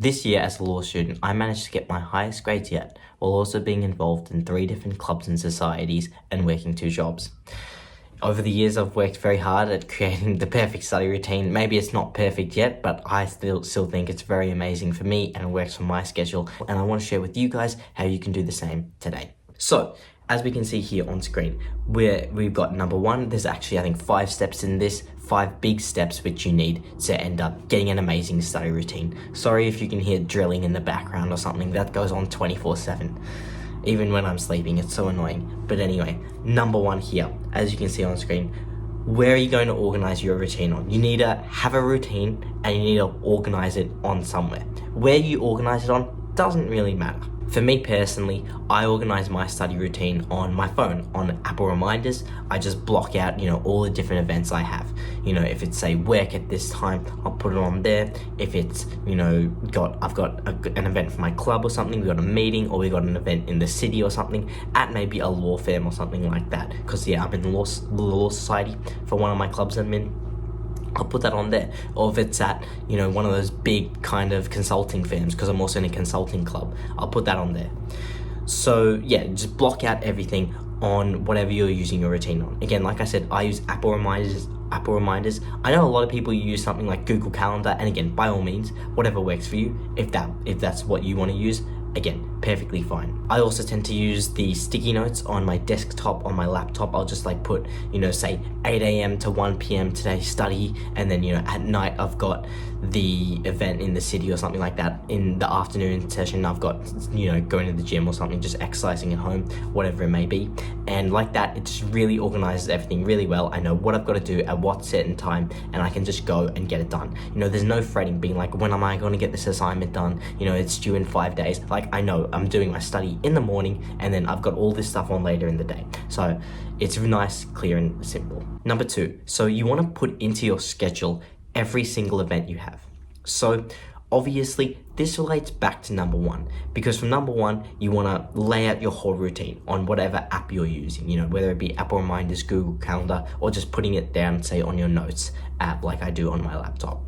This year as a law student, I managed to get my highest grades yet, while also being involved in 3 different clubs and societies and working 2 jobs. Over the years, I've worked very hard at creating the perfect study routine. Maybe it's not perfect yet, but I still think it's very amazing for me and it works for my schedule. And I want to share with you guys how you can do the same today. So, as we can see here on screen, we've got number 1. There's actually, I think, 5 steps in this, 5 big steps which you need to end up getting an amazing study routine. Sorry if you can hear drilling in the background or something. That goes on 24/7. Even when I'm sleeping, it's so annoying. But anyway, number 1 here, as you can see on screen, where are you going to organize your routine on? You need to have a routine and you need to organize it on somewhere. Where you organize it on doesn't really matter. For me personally, I organize my study routine on my phone, on Apple Reminders. I just block out, all the different events I have. If it's say work at this time, I'll put it on there. If it's, I've got an event for my club or something, we got a meeting or we got an event in the city or something, at maybe a law firm or something like that. Because I'm in the law society for one of my clubs I'm in. I'll put that on there. Or if it's at, one of those big kind of consulting firms, because I'm also in a consulting club, I'll put that on there. So yeah, just block out everything on whatever you're using your routine on. Again, like I said, I use Apple Reminders. I know a lot of people use something like Google Calendar, and again, by all means, whatever works for you, if that's what you want to use, again, perfectly fine. I also tend to use the sticky notes on my desktop, on my laptop. I'll just put, say 8 a.m. to 1 p.m. today study, and then, at night I've got the event in the city or something like that. In the afternoon session, I've got, going to the gym or something, just exercising at home, whatever it may be. And like that, it just really organizes everything really well. I know what I've got to do at what certain time, and I can just go and get it done. There's no fretting, being like, when am I going to get this assignment done? It's due in 5 days. I know I'm doing my study in the morning, and then I've got all this stuff on later in the day. So it's nice, clear, and simple. Number 2, so you want to put into your schedule every single event you have. So obviously, this relates back to number 1, because from number 1, you want to lay out your whole routine on whatever app you're using, whether it be Apple Reminders, Google Calendar, or just putting it down, say, on your notes app like I do on my laptop.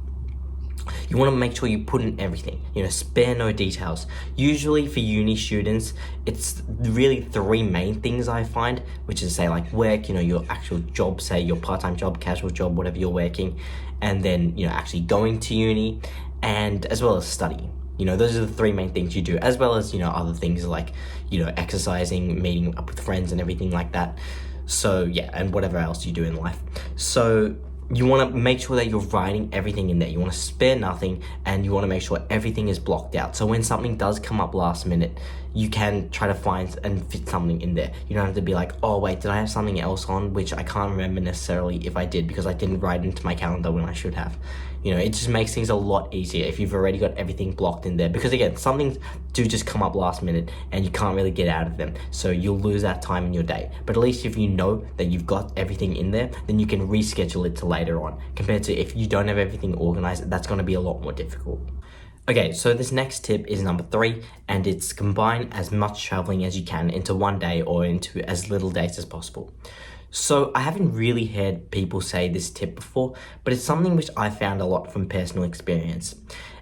You want to make sure you put in everything, spare no details. Usually for uni students, it's really 3 main things I find, which is say like work, your actual job, say your part-time job, casual job, whatever you're working, and then, actually going to uni, and as well as studying. Those are the 3 main things you do, as well as, other things like, exercising, meeting up with friends and everything like that. So yeah, and whatever else you do in life. So you want to make sure that you're writing everything in there. You want to spare nothing, and you want to make sure everything is blocked out. So when something does come up last minute, you can try to find and fit something in there. You don't have to be like, oh wait, did I have something else on, which I can't remember necessarily if I did, because I didn't write it into my calendar when I should have. It just makes things a lot easier if you've already got everything blocked in there, because again, some things do just come up last minute and you can't really get out of them, so you'll lose that time in your day. But at least if you know that you've got everything in there, then you can reschedule it to later on, compared to if you don't have everything organized. That's going to be a lot more difficult. Okay, so this next tip is number 3, and it's combine as much traveling as you can into one day or into as little days as possible. So I haven't really heard people say this tip before, but it's something which I found a lot from personal experience.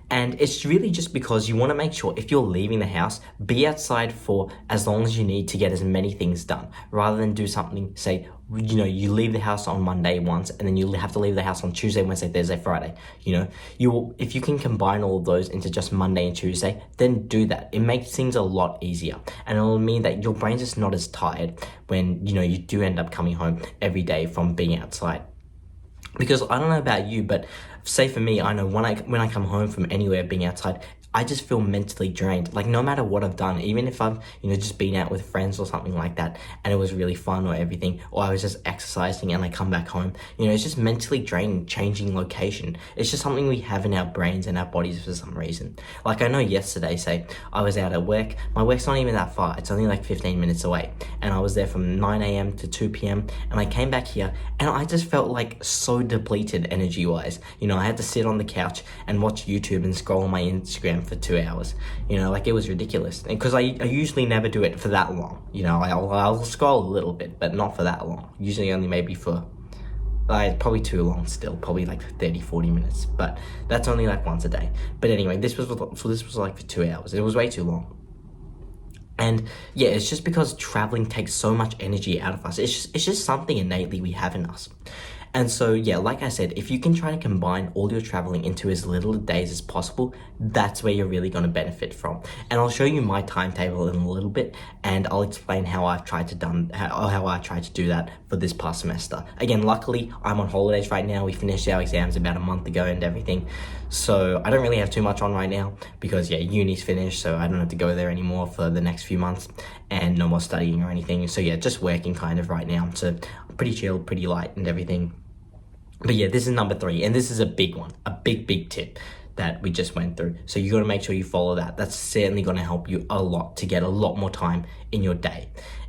And it's really just because you want to make sure if you're leaving the house, be outside for as long as you need to get as many things done, rather than do something, say, you leave the house on Monday once, and then you have to leave the house on Tuesday, Wednesday, Thursday, Friday. If you can combine all of those into just Monday and Tuesday, then do that. It makes things a lot easier, and it'll mean that your brain's just not as tired when, you do end up coming home every day from being outside. Because I don't know about you, but say for me, I know when I come home from anywhere being outside, I just feel mentally drained. Like no matter what I've done, even if I've, just been out with friends or something like that, and it was really fun or everything, or I was just exercising and I come back home, it's just mentally draining, changing location. It's just something we have in our brains and our bodies for some reason. Like I know yesterday, say, I was out at work. My work's not even that far. It's only like 15 minutes away. And I was there from 9 a.m. to 2 p.m. And I came back here and I just felt like so depleted energy-wise. I had to sit on the couch and watch YouTube and scroll on my Instagram for 2 hours. It was ridiculous. Because I usually never do it for that long. I'll scroll a little bit, but not for that long. Usually only maybe for Like, probably too long still, probably like 30-40 minutes, but that's only like once a day. But anyway, this was like for 2 hours. It was way too long. And yeah, it's just because traveling takes so much energy out of us. It's just something innately we have in us. And so yeah, like I said, if you can try to combine all your traveling into as little days as possible, that's where you're really going to benefit from. And I'll show you my timetable in a little bit, and I'll explain how I tried to do that for this past semester. Again, luckily I'm on holidays right now. We finished our exams about a month ago and everything, so I don't really have too much on right now because yeah, uni's finished, so I don't have to go there anymore for the next few months, and no more studying or anything. So yeah, just working kind of right now. So pretty chill, pretty light and everything. But yeah, this is number 3, and this is a big one, a big tip that we just went through. So you got to make sure you follow that. That's certainly going to help you a lot to get a lot more time in your day,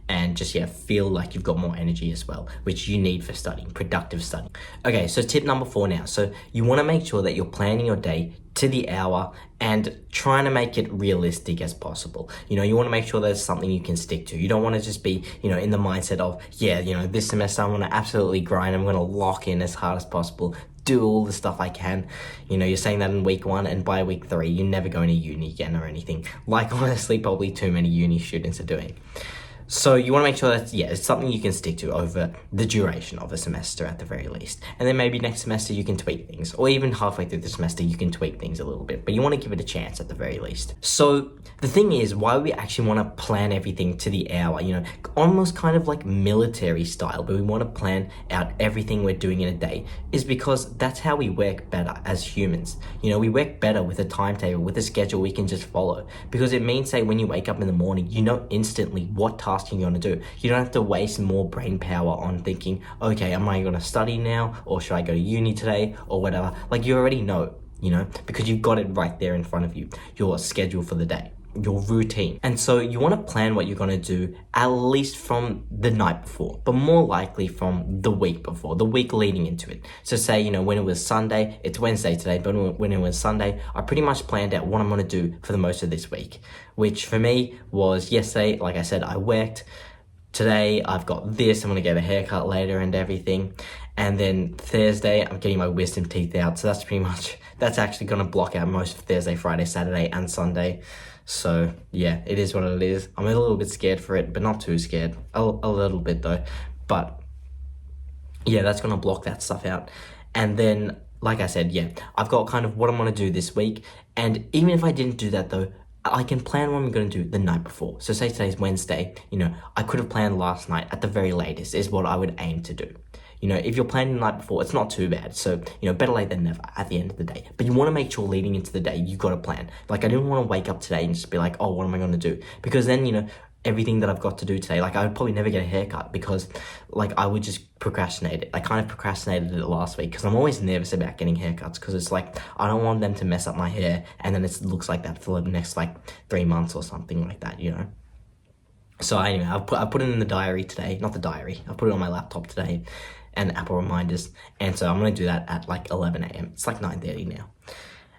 and just yeah, feel like you've got more energy as well, which you need for studying, productive studying. Okay, so tip number 4 now. So you want to make sure that you're planning your day to the hour and trying to make it realistic as possible. You know, you want to make sure there's something you can stick to. You don't want to just be, you know, in the mindset of, yeah, you know, this semester I'm going to absolutely grind. I'm going to lock in as hard as possible, do all the stuff I can. You know, you're saying that in week 1, and by week 3, you're never going to uni again or anything. Like, honestly, probably too many uni students are doing. So you want to make sure that, yeah, it's something you can stick to over the duration of a semester at the very least. And then maybe next semester you can tweak things, or even halfway through the semester you can tweak things a little bit, but you want to give it a chance at the very least. So the thing is, why we actually want to plan everything to the hour, you know, almost kind of like military style, but we want to plan out everything we're doing in a day, is because that's how we work better as humans. You know, we work better with a timetable, with a schedule we can just follow, because it means, say, when you wake up in the morning, you know instantly what task you're going to do. You don't have to waste more brain power on thinking, okay, am I going to study now, or should I go to uni today, or whatever. Like, you already know, you know, because you've got it right there in front of you, your schedule for the day, your routine. And so you want to plan what you're going to do at least from the night before, but more likely from the week before, the week leading into it. So say, you know, when it was Sunday, it's Wednesday today, but when it was Sunday, I pretty much planned out what I'm going to do for the most of this week, which for me was yesterday. Like I said, I worked. Today I've got this, I'm going to get a haircut later and everything. And then Thursday, I'm getting my wisdom teeth out. So that's actually going to block out most of Thursday, Friday, Saturday, and Sunday. So yeah, it is what it is. I'm a little bit scared for it, but not too scared. A little bit though. But yeah, that's going to block that stuff out. And then, like I said, yeah, I've got kind of what I'm going to do this week. And even if I didn't do that though, I can plan what I'm going to do the night before. So say today's Wednesday, you know, I could have planned last night at the very latest is what I would aim to do. You know, if you're planning the night before, it's not too bad. So, you know, better late than never at the end of the day. But you want to make sure leading into the day, you got a plan. Like, I didn't want to wake up today and just be like, oh, what am I going to do? Because then, you know, everything that I've got to do today, like, I would probably never get a haircut because, like, I would just procrastinate it. I kind of procrastinated it last week because I'm always nervous about getting haircuts because it's like, I don't want them to mess up my hair and then it looks like that for the next, like, 3 months or something like that, you know? So anyway, I put it in the diary today, not the diary, I put it on my laptop today and Apple reminders, and so I'm going to do that at like 11 a.m. It's like 9:30 now.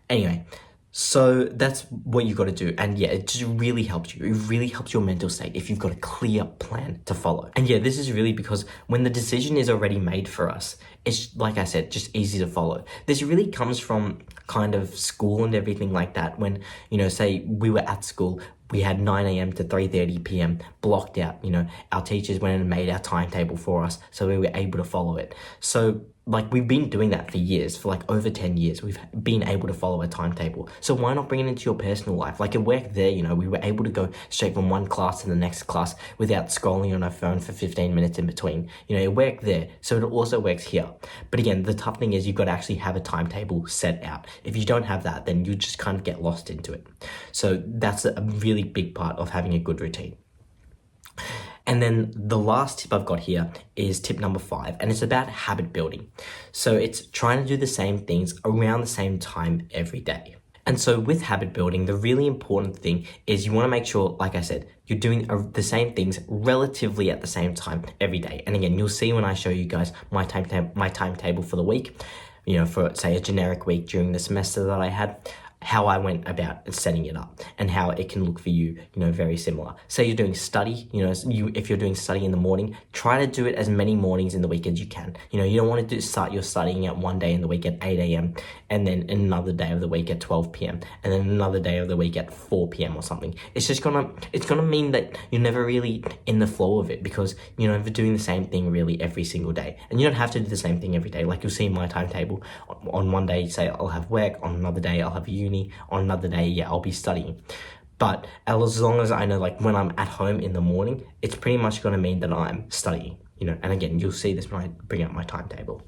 Anyway, so that's what you got to do. And yeah, it just really helps you. It really helps your mental state if you've got a clear plan to follow. And yeah, this is really because when the decision is already made for us, it's, like I said, just easy to follow. This really comes from kind of school and everything like that. When, you know, say we were at school, we had 9 a.m. to 3:30 p.m. blocked out. You know, our teachers went and made our timetable for us, so we were able to follow it. So, like, we've been doing that for years, for like over 10 years. We've been able to follow a timetable. So why not bring it into your personal life? Like, it worked there, you know, we were able to go straight from one class to the next class without scrolling on our phone for 15 minutes in between. You know, it worked there. So it also works here. But again, the tough thing is you've got to actually have a timetable set out. If you don't have that, then you just kind of get lost into it. So that's a really big part of having a good routine. And then the last tip I've got here is tip number 5, and it's about habit building. So it's trying to do the same things around the same time every day. And so with habit building, the really important thing is you want to make sure, like I said, you're doing the same things relatively at the same time every day. And again, you'll see when I show you guys my timetable for the week, you know, for say a generic week during the semester that I had, how I went about setting it up and how it can look for you, very similar. Say you're doing study, if you're doing study in the morning, try to do it as many mornings in the week as you can. You don't want to start your studying at one day in the week at 8 a.m. and then another day of the week at 12 p.m. and then another day of the week at 4 p.m. or something. It's gonna mean that you're never really in the flow of it, because you're never doing the same thing really every single day. And you don't have to do the same thing every day. Like you'll see in my timetable, on one day, say I'll have work, on another day I'll have uni, on another day, I'll be studying. But as long as I know, like when I'm at home in the morning, it's pretty much going to mean that I'm studying, and again, you'll see this when I bring up my timetable.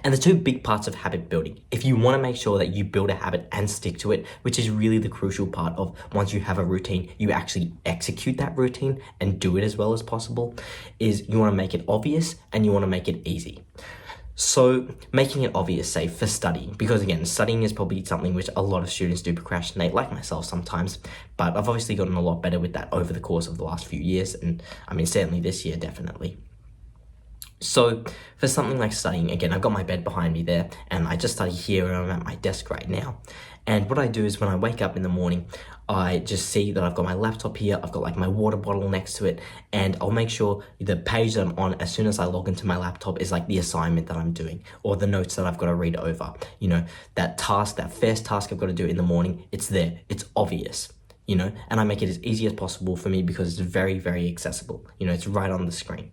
And the two big parts of habit building, if you want to make sure that you build a habit and stick to it, which is really the crucial part of once you have a routine, you actually execute that routine and do it as well as possible, is you want to make it obvious and you want to make it easy. So making it obvious, say for studying, because again, studying is probably something which a lot of students do procrastinate, like myself sometimes, but I've obviously gotten a lot better with that over the course of the last few years, and certainly this year, definitely. So for something like studying, again, I've got my bed behind me there, and I just study here and I'm at my desk right now. And what I do is when I wake up in the morning, I just see that I've got my laptop here, I've got like my water bottle next to it, and I'll make sure the page that I'm on as soon as I log into my laptop is like the assignment that I'm doing, or the notes that I've got to read over. That task, that first task I've got to do in the morning, it's there, it's obvious. And I make it as easy as possible for me because it's very, very accessible. It's right on the screen.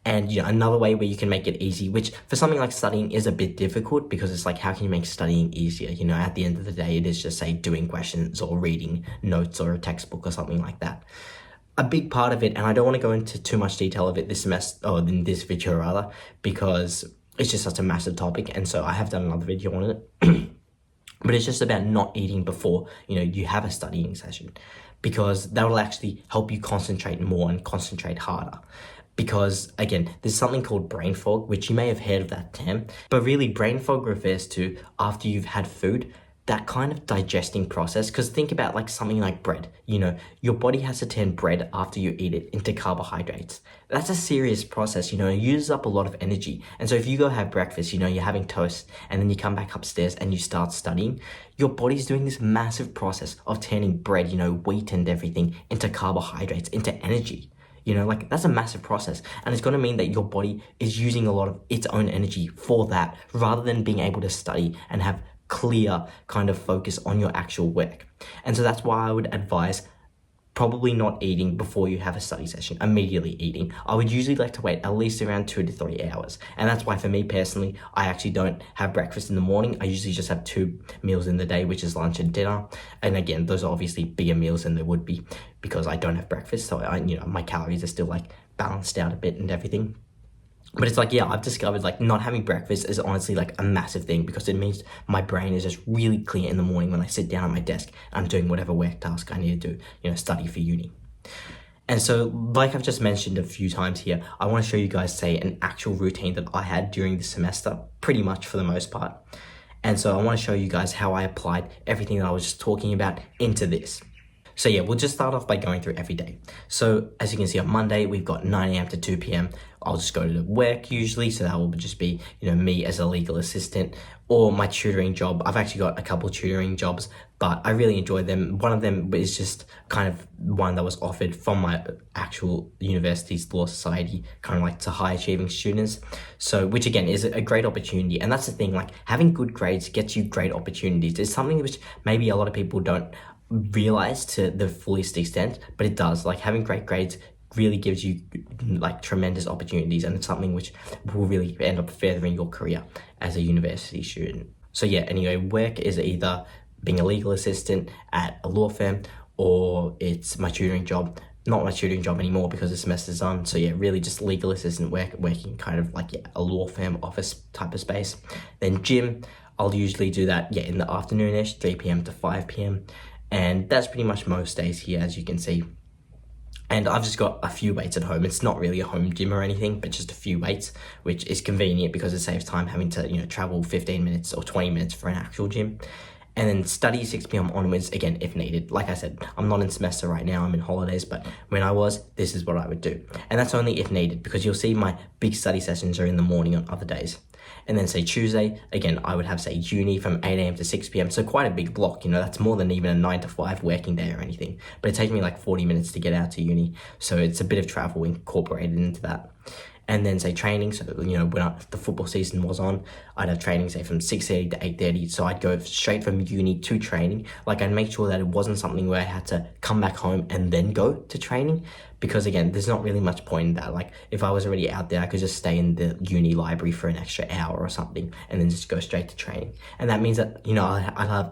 And another way where you can make it easy, which for something like studying is a bit difficult, because it's like, how can you make studying easier? At the end of the day, it is just say doing questions or reading notes or a textbook or something like that. A big part of it, and I don't want to go into too much detail of it this semester, or in this video rather, because it's just such a massive topic, and so I have done another video on it. But it's just about not eating before, you have a studying session, because that will actually help you concentrate more and concentrate harder. Because again, there's something called brain fog, which you may have heard of that term, but really brain fog refers to after you've had food, that kind of digesting process. Because think about like something like bread, your body has to turn bread after you eat it into carbohydrates. That's a serious process, it uses up a lot of energy. And so if you go have breakfast, you're having toast, and then you come back upstairs and you start studying, your body's doing this massive process of turning bread, wheat and everything, into carbohydrates, into energy. That's a massive process, and it's going to mean that your body is using a lot of its own energy for that, rather than being able to study and have clear kind of focus on your actual work. And so that's why I would advise probably not eating before you have a study session, immediately eating. I would usually like to wait at least around 2 to 3 hours. And that's why for me personally, I actually don't have breakfast in the morning. I usually just have 2 meals in the day, which is lunch and dinner. And again, those are obviously bigger meals than there would be because I don't have breakfast. So my calories are still like balanced out a bit and everything. But it's like, I've discovered like not having breakfast is honestly like a massive thing, because it means my brain is just really clear in the morning when I sit down at my desk and I'm doing whatever work task I need to do, study for uni. And so, like I've just mentioned a few times here, I want to show you guys, say, an actual routine that I had during the semester, pretty much for the most part. And so I want to show you guys how I applied everything that I was just talking about into this. So we'll just start off by going through every day. So as you can see, on Monday, we've got 9 a.m. to 2 p.m. I'll just go to work usually. So that will just be, me as a legal assistant, or my tutoring job. I've actually got a couple tutoring jobs, but I really enjoy them. One of them is just kind of one that was offered from my actual university's law society, kind of like to high achieving students. So, which again is a great opportunity. And that's the thing, like having good grades gets you great opportunities. It's something which maybe a lot of people don't realize to the fullest extent, but it does. Like having great grades really gives you like tremendous opportunities, and it's something which will really end up furthering your career as a university student. So anyway, work is either being a legal assistant at a law firm, or it's my tutoring job. Not my tutoring job anymore because the semester's on. So really just legal assistant work, working kind of like a law firm office type of space. Then gym, I'll usually do that in the afternoonish, 3 p.m. to 5 p.m. And that's pretty much most days here, as you can see. And I've just got a few weights at home. It's not really a home gym or anything, but just a few weights, which is convenient because it saves time having to, travel 15 minutes or 20 minutes for an actual gym. And then study 6 p.m. onwards, again, if needed. Like I said, I'm not in semester right now, I'm in holidays, but when I was, this is what I would do. And that's only if needed, because you'll see my big study sessions are in the morning on other days. And then say Tuesday, again, I would have say uni from 8 a.m. to 6 p.m. So quite a big block, that's more than even a 9 to 5 working day or anything. But it takes me like 40 minutes to get out to uni. So it's a bit of travel incorporated into that. And then say training, so when the football season was on, I'd have training say from 6:30 to 8:30. So I'd go straight from uni to training. Like I'd make sure that it wasn't something where I had to come back home and then go to training, because again, there's not really much point in that. Like if I was already out there, I could just stay in the uni library for an extra hour or something and then just go straight to training. And that means that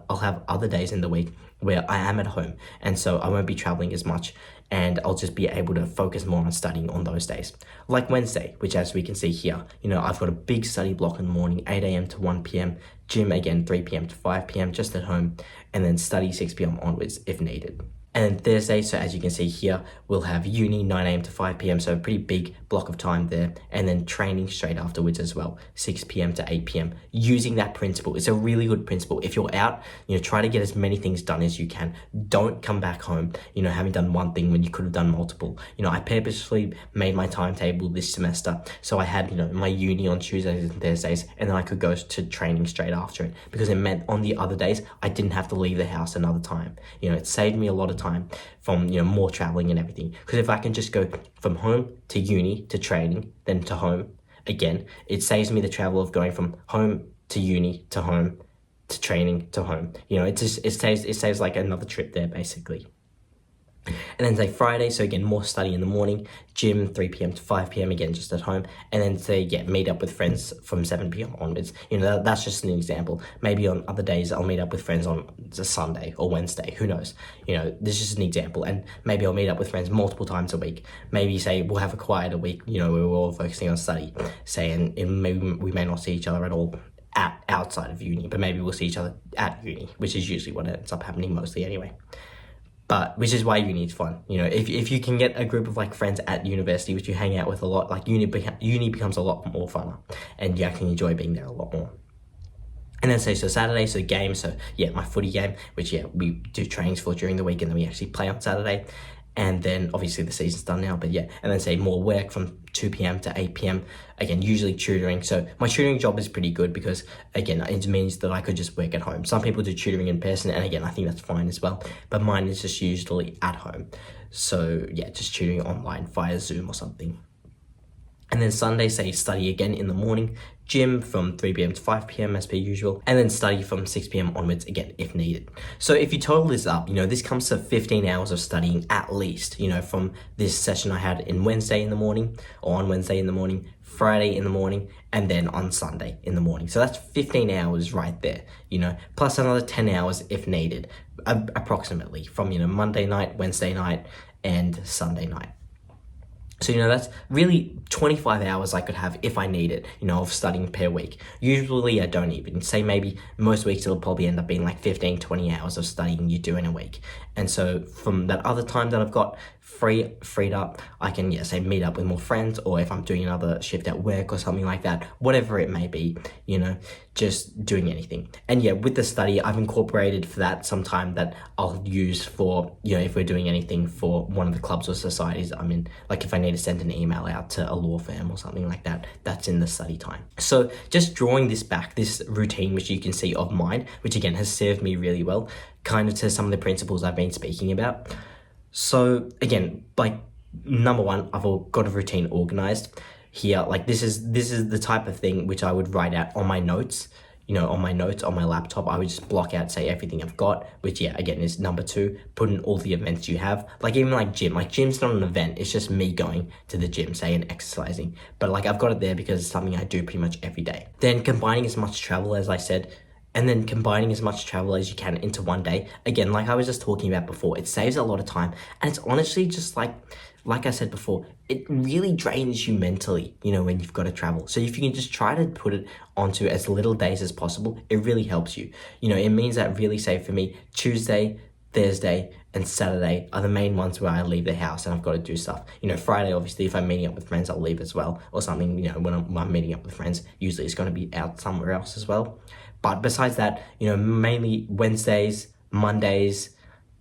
I'll have other days in the week where I am at home, and so I won't be traveling as much, and I'll just be able to focus more on studying on those days. Like Wednesday, which as we can see here, I've got a big study block in the morning, 8 a.m. to 1 p.m, gym again 3 p.m. to 5 p.m, just at home, and then study 6 p.m. onwards if needed. And then Thursday, so as you can see here, we'll have uni 9 a.m. to 5 p.m, so a pretty big block of time there, and then training straight afterwards as well, 6 p.m. to 8 p.m. Using that principle, it's a really good principle. If you're out, try to get as many things done as you can. Don't come back home, having done one thing when you could have done multiple. I purposely made my timetable this semester, so I had, my uni on Tuesdays and Thursdays, and then I could go to training straight after it, because it meant on the other days, I didn't have to leave the house another time. It saved me a lot of time from more traveling and everything, because if I can just go from home to uni to training then to home again, it saves me the travel of going from home to uni to home to training to home. It saves like another trip there basically. And then say Friday, so again, more study in the morning, gym 3 p.m. to 5 p.m, again, just at home. And then say, meet up with friends from 7 p.m. onwards. That's just an example. Maybe on other days, I'll meet up with friends on a Sunday or Wednesday, who knows? This is just an example. And maybe I'll meet up with friends multiple times a week. Maybe say we'll have a quieter week, where we're all focusing on study, say, and maybe we may not see each other at all outside of uni, but maybe we'll see each other at uni, which is usually what ends up happening mostly anyway. But which is why uni is fun. If you can get a group of like friends at university which you hang out with a lot, like uni becomes a lot more funner, and you actually enjoy being there a lot more. And then say so Saturday, so game, so my footy game, which we do trainings for during the week, and then we actually play on Saturday. And then obviously the season's done now, but and then say more work from 2 p.m. to 8 p.m. Again, usually tutoring. So my tutoring job is pretty good because, again, it means that I could just work at home. Some people do tutoring in person, and again, I think that's fine as well. But mine is just usually at home. So just tutoring online via Zoom or something. And then Sunday, say study again in the morning, gym from 3 p.m. to 5 p.m. as per usual, and then study from 6 p.m. onwards again if needed. So if you total this up, this comes to 15 hours of studying at least, from this session I had in Wednesday in the morning, or on Wednesday in the morning, Friday in the morning, and then on Sunday in the morning. So that's 15 hours right there, plus another 10 hours if needed, approximately from, Monday night, Wednesday night, and Sunday night. So, that's really 25 hours I could have if I need it, of studying per week. Usually I don't even. Say maybe most weeks it'll probably end up being like 15, 20 hours of studying you do in a week. And so from that other time that I've got freed up, I can, say meet up with more friends, or if I'm doing another shift at work or something like that, whatever it may be, just doing anything. And with the study, I've incorporated for that some time that I'll use for, if we're doing anything for one of the clubs or societies I'm in, like if I need to send an email out to a law firm or something like that, that's in the study time. So just drawing this routine, which you can see of mine, which again has served me really well, kind of to some of the principles I've been speaking about. So again, like number one, I've got a routine organized here. Like this is the type of thing which I would write out on my notes, on my laptop. I would just block out, say everything I've got, which again is number two, put in all the events you have. Like even like gym's not an event, it's just me going to the gym, say, and exercising. But like I've got it there because it's something I do pretty much every day. Then combining as much travel as I said, and then combining as much travel as you can into one day. Again, like I was just talking about before, it saves a lot of time, and it's honestly just like I said before, it really drains you mentally, when you've got to travel. So if you can just try to put it onto as little days as possible, it really helps you. It means that really, say for me, Tuesday, Thursday, and Saturday are the main ones where I leave the house and I've got to do stuff. Friday, obviously, if I'm meeting up with friends, I'll leave as well, or something, when I'm meeting up with friends, usually it's going to be out somewhere else as well. But besides that, mainly Wednesdays, Mondays,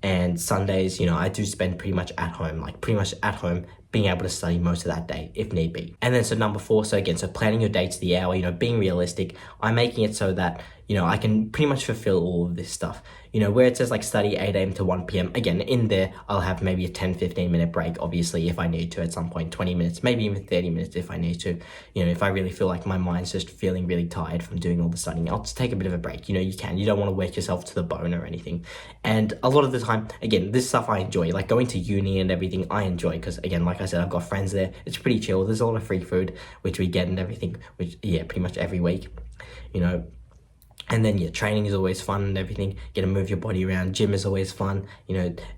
and Sundays, I do spend pretty much at home, being able to study most of that day if need be. And then so number 4, so again, so planning your day to the hour, being realistic. I'm making it so that, I can pretty much fulfill all of this stuff. Where it says like study 8 a.m. to 1 p.m. Again, in there, I'll have maybe a 10-15 minute break, obviously, if I need to at some point, 20 minutes, maybe even 30 minutes if I need to. If I really feel like my mind's just feeling really tired from doing all the studying, I'll just take a bit of a break. You don't want to work yourself to the bone or anything. And a lot of the time, again, this stuff I enjoy, like going to uni and everything, I enjoy because, again, like I said, I've got friends there. It's pretty chill. There's a lot of free food, which we get and everything, which, pretty much every week, And then, training is always fun and everything. Get to move your body around. Gym is always fun,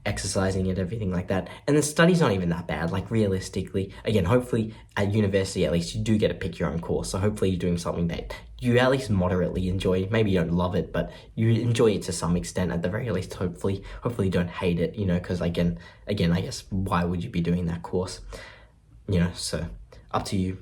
exercising and everything like that. And the study's not even that bad, like realistically. Again, hopefully at university, at least, you do get to pick your own course. So hopefully you're doing something that you at least moderately enjoy. Maybe you don't love it, but you enjoy it to some extent at the very least, hopefully. Hopefully you don't hate it, because again, I guess, why would you be doing that course? So up to you.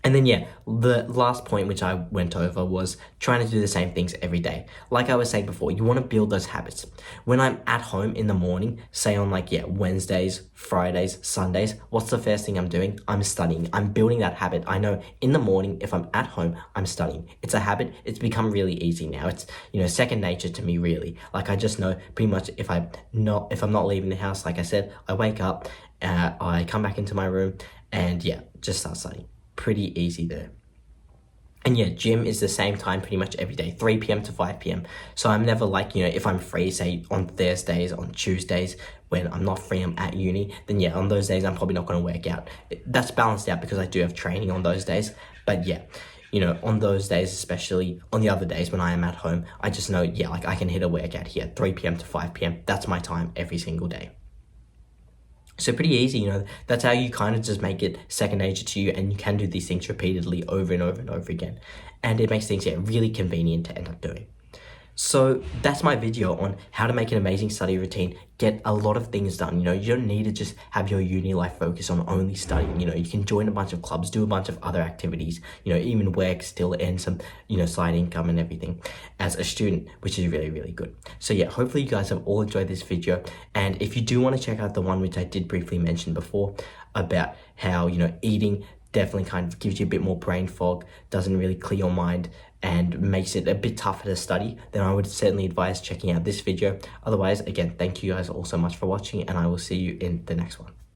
And then, the last point which I went over was trying to do the same things every day. Like I was saying before, you want to build those habits. When I'm at home in the morning, say on Wednesdays, Fridays, Sundays, what's the first thing I'm doing? I'm studying. I'm building that habit. I know in the morning, if I'm at home, I'm studying. It's a habit. It's become really easy now. It's, second nature to me, really. Like I just know pretty much if I'm not leaving the house, like I said, I wake up, I come back into my room and just start studying. Pretty easy there. And gym is the same time pretty much every day, 3 p.m. to 5 p.m. So I'm never like, if I'm free, say on Thursdays, on Tuesdays, when I'm not free, I'm at uni, then on those days, I'm probably not going to work out. That's balanced out because I do have training on those days. But on those days, especially on the other days when I am at home, I just know, like I can hit a workout here, 3 p.m. to 5 p.m. That's my time every single day. So pretty easy, that's how you kind of just make it second nature to you, and you can do these things repeatedly over and over and over again. And it makes things really convenient to end up doing. So that's my video on how to make an amazing study routine, get a lot of things done. You don't need to just have your uni life focus on only studying. You can join a bunch of clubs, do a bunch of other activities, even work still, earn some, side income and everything as a student, which is really, really good. So hopefully you guys have all enjoyed this video. And if you do want to check out the one which I did briefly mention before about how, eating definitely kind of gives you a bit more brain fog, doesn't really clear your mind, and makes it a bit tougher to study, then I would certainly advise checking out this video. Otherwise, again, thank you guys all so much for watching, and I will see you in the next one.